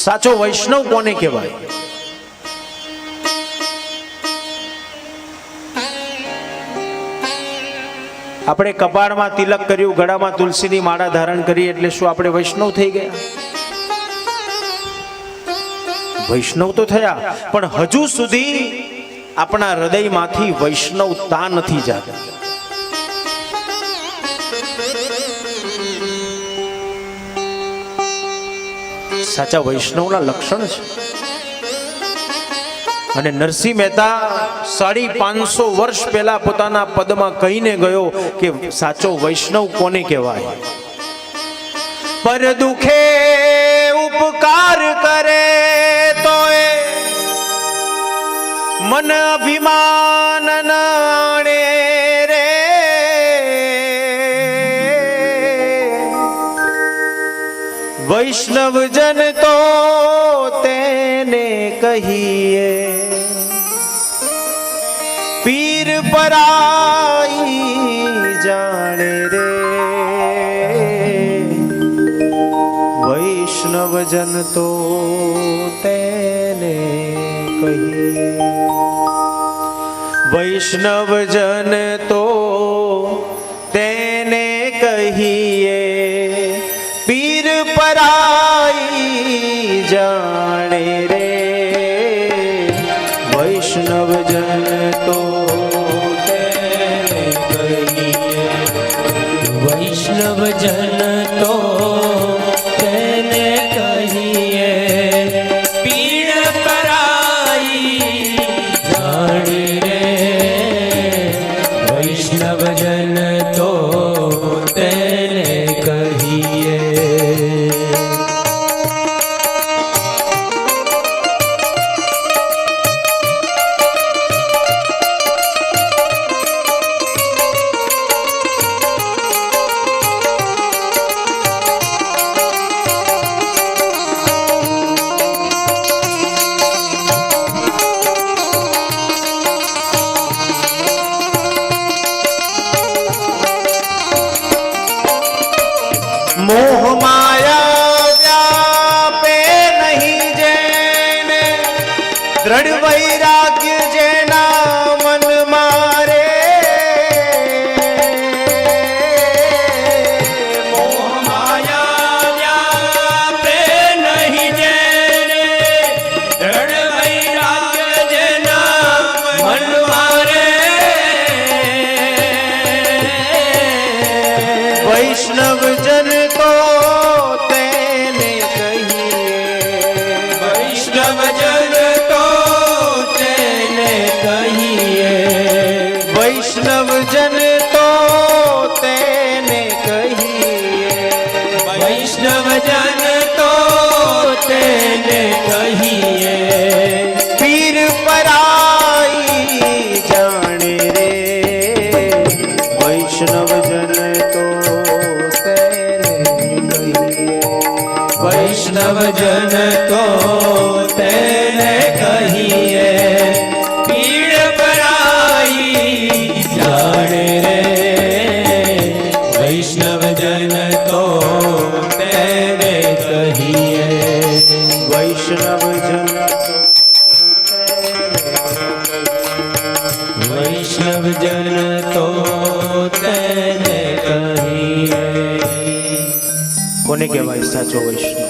સાચો વૈષ્ણવ કોને કહેવાય? આપણે કપાળમાં તિલક કર્યું, ગળામાં તુલસીની માળા ધારણ કરી એટલે શું આપણે વૈષ્ણવ થઈ ગયા? વૈષ્ણવ તો થયા, પણ હજુ સુધી આપણા હૃદયમાંથી વૈષ્ણવતા નથી જાગી. સાચા વૈષ્ણવના લક્ષણ છે. અને નરસિંહ મહેતા 550 વર્ષ પહેલા પોતાના પદમાં કહીને ગયો કે સાચો વૈષ્ણવ કોને કહેવાય? પર દુખે ઉપકાર કરે તો એ મન અભિમાન નાણે રે, વૈષ્ણવ જન તો તેને કહીએ પીર પરાઈ જાણે રે, વૈષ્ણવ જન તો તેને કહીએ, વૈષ્ણવ જન તો તેને કહીએ પીર પરાઈ જાણે રે, વૈષ્ણવ જન તો તેને કહીએ, વૈષ્ણવ જન તો તેને કહીએ પીર પરાઈ જાણે રે, વૈષ્ણવ જન તો તેને કહીએ. મોહ માયા વ્યાપે નહીં જેને, દ્રઢ વૈરાગ્ય જેના મન મારે, મોહ માયા વ્યાપે નહીં જેને, દ્રઢ વૈરાગ્ય જેના મન મારે, વૈષ્ણવ જન તો તેને કહીએ, વૈષ્ણવ જન તો તેને કહીએ, વૈષ્ણવ જન તો તેને કહીએ, વૈષ્ણવ જન તો તેને કહીએ પીર પરાઈ જાણે રે, વૈષ્ણવ જન તો તેને કહીએ, વૈષ્ણવ જન તો તેને કહીએ પીડ પરાઈ જાણે રે, વૈષ્ણવ જન તો તેને કહીએ, વૈષ્ણવ જન વૈષ્ણવ જન તો તેને કહીએ. કોને કહેવાય સાચો વૈષ્ણવ?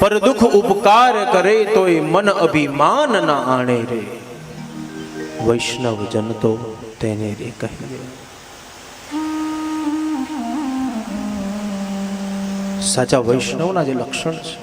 પર દુઃખ ઉપકાર કરે તો એ મન અભિમાન ના આણે રે, વૈષ્ણવ જન તો તેને રે કહીએ. સાચા વૈષ્ણવના જે લક્ષણ છે